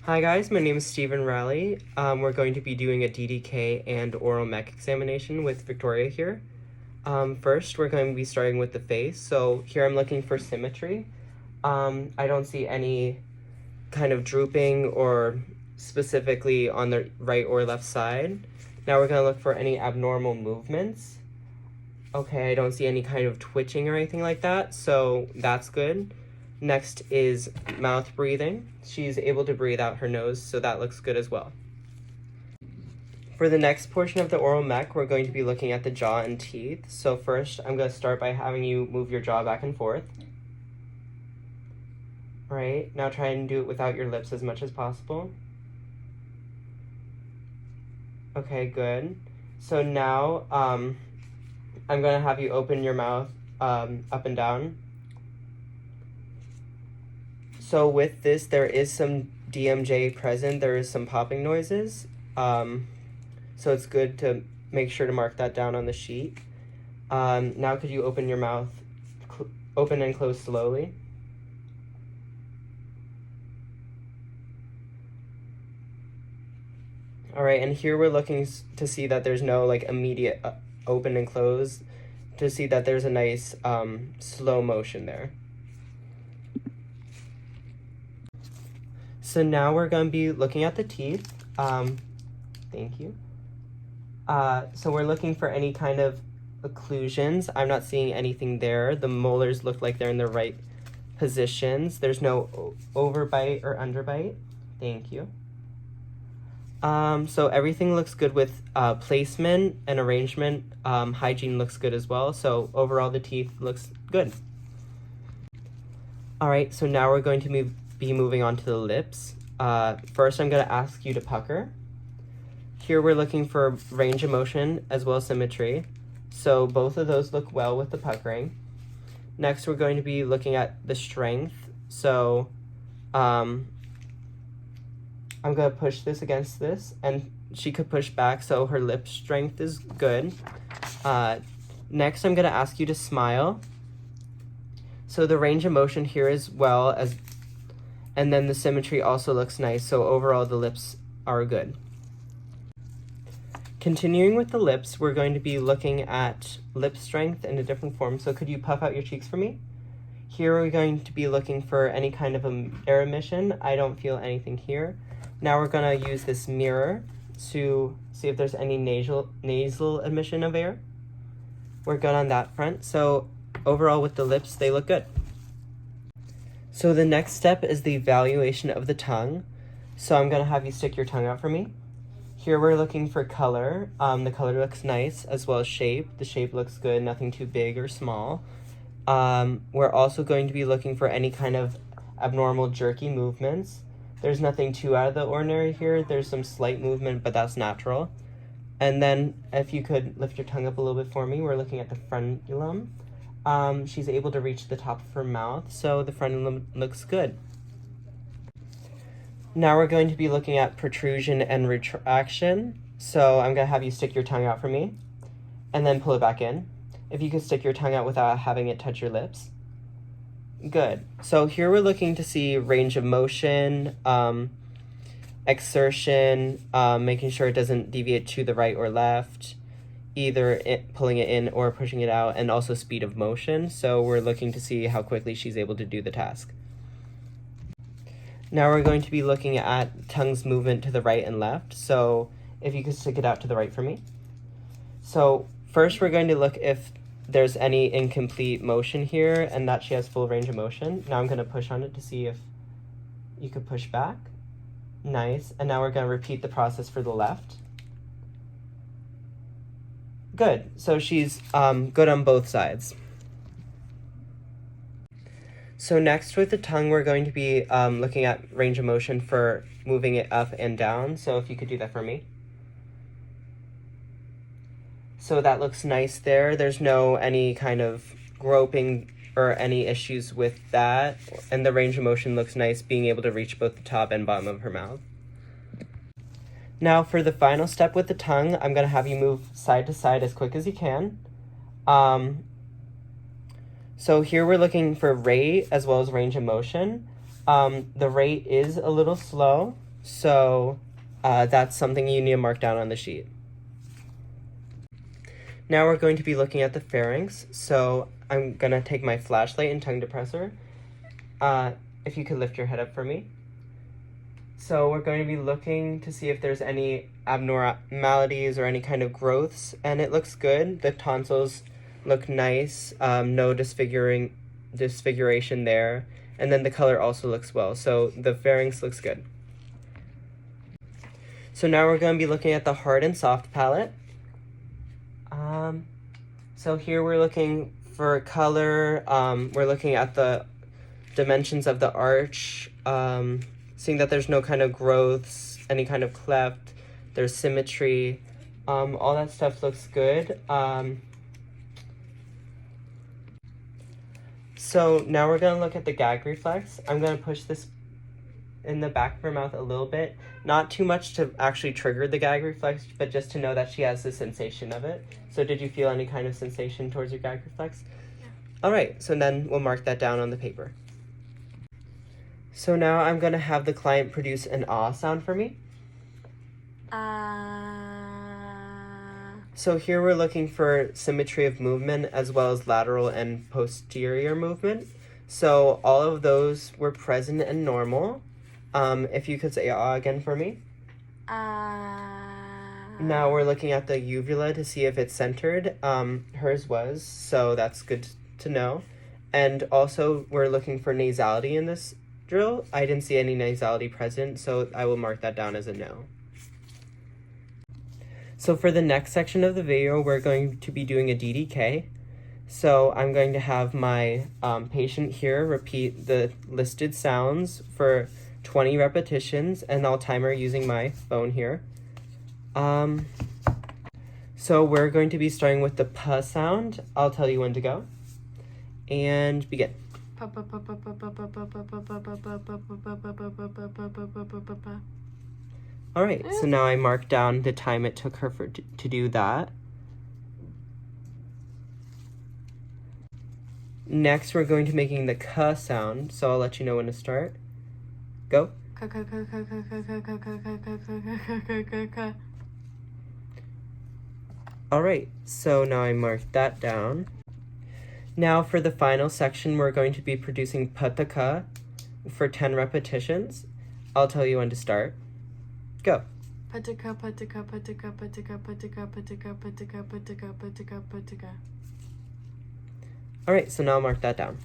Hi guys, my name is Stephen Raleigh. We're going to be doing a DDK and oral mech examination with Victoria here. First, we're going to be starting with the face. So here I'm looking for symmetry. I don't see any kind of drooping or specifically on the right or left side. Now we're going to look for any abnormal movements. Okay, I don't see any kind of twitching or anything like that, so that's good. Next is mouth breathing. She's able to breathe out her nose, so that looks good as well. For the next portion of the oral mech, we're going to be looking at the jaw and teeth. So first, I'm going to start by having you move your jaw back and forth. All right, now try and do it without your lips as much as possible. Okay, good. So now, I'm going to have you open your mouth up and down. So with this, there is some DMJ present. There is some popping noises. So it's good to make sure to mark that down on the sheet. Now could you open your mouth, open and close slowly? All right, and here we're looking to see that there's no like immediate open and close, to see that there's a nice slow motion there. So now we're going to be looking at the teeth. Thank you. So we're looking for any kind of occlusions. I'm not seeing anything there. The molars look like they're in the right positions. There's no overbite or underbite. Thank you. So everything looks good with placement and arrangement. Hygiene looks good as well. So overall, the teeth looks good. All right, so now we're going to be moving on to the lips. First, I'm going to ask you to pucker. Here we're looking for range of motion as well as symmetry. So both of those look well with the puckering. Next, we're going to be looking at the strength. So I'm going to push this against this, and she could push back, so her lip strength is good. Next, I'm going to ask you to smile. So the range of motion here as well as, and then the symmetry also looks nice, so overall the lips are good. Continuing with the lips, we're going to be looking at lip strength in a different form. So could you puff out your cheeks for me? Here we're going to be looking for any kind of air emission. I don't feel anything here. Now we're going to use this mirror to see if there's any nasal emission of air. We're good on that front. So overall with the lips, they look good. So the next step is the evaluation of the tongue. So I'm going to have you stick your tongue out for me. Here we're looking for color. The color looks nice, as well as shape. The shape looks good, nothing too big or small. We're also going to be looking for any kind of abnormal jerky movements. There's nothing too out of the ordinary here. There's some slight movement, but that's natural. And then if you could lift your tongue up a little bit for me, we're looking at the frenulum. She's able to reach the top of her mouth, so the frenulum looks good. Now we're going to be looking at protrusion and retraction. So I'm going to have you stick your tongue out for me and then pull it back in. If you could stick your tongue out without having it touch your lips. Good. So here we're looking to see range of motion, exertion, making sure it doesn't deviate to the right or left, either pulling it in or pushing it out, and also speed of motion. So we're looking to see how quickly she's able to do the task. Now we're going to be looking at tongue's movement to the right and left. So if you could stick it out to the right for me. So first we're going to look if there's any incomplete motion here and that she has full range of motion. Now I'm going to push on it to see if you could push back. Nice. And now we're going to repeat the process for the left. Good. So she's good on both sides. So next with the tongue, we're going to be looking at range of motion for moving it up and down. So if you could do that for me. So that looks nice there. There's no any kind of groping or any issues with that. And the range of motion looks nice, being able to reach both the top and bottom of her mouth. Now for the final step with the tongue, I'm going to have you move side to side as quick as you can. So here we're looking for rate as well as range of motion. The rate is a little slow. So that's something you need to mark down on the sheet. Now we're going to be looking at the pharynx. So I'm going to take my flashlight and tongue depressor. If you could lift your head up for me. So we're going to be looking to see if there's any abnormalities or any kind of growths, and it looks good. The tonsils look nice, no disfiguration there, and then the color also looks well. So the pharynx looks good. So now we're going to be looking at the hard and soft palate. So here we're looking for color. We're looking at the dimensions of the arch, seeing that there's no kind of growths, any kind of cleft, there's symmetry, all that stuff looks good. So now we're going to look at the gag reflex. I'm going to push this in the back of her mouth a little bit, not too much to actually trigger the gag reflex, but just to know that she has the sensation of it. So did you feel any kind of sensation towards your gag reflex? Yeah. All right, so then we'll mark that down on the paper. So now I'm going to have the client produce an ah sound for me. So here we're looking for symmetry of movement as well as lateral and posterior movement. So all of those were present and normal. If you could say ah again for me. Now we're looking at the uvula to see if it's centered. Hers was, so that's good to know. And also we're looking for nasality in this drill. I didn't see any nasality present, so I will mark that down as a no. So for the next section of the video, we're going to be doing a DDK. So I'm going to have my patient here repeat the listed sounds for 20 repetitions, and I'll timer using my phone here. So we're going to be starting with the P sound. I'll tell you when to go. And begin. All right, so now I marked down the time it took her to do that. Next, we're going to making the K sound, so I'll let you know when to start. Go. All right, so now I marked that down. Now for the final section, we're going to be producing pataka for 10 repetitions. I'll tell you when to start. Go. Pataka, pataka, pataka, pataka, pataka, pataka, pataka, pataka, pataka, pataka. All right, so now I'll mark that down.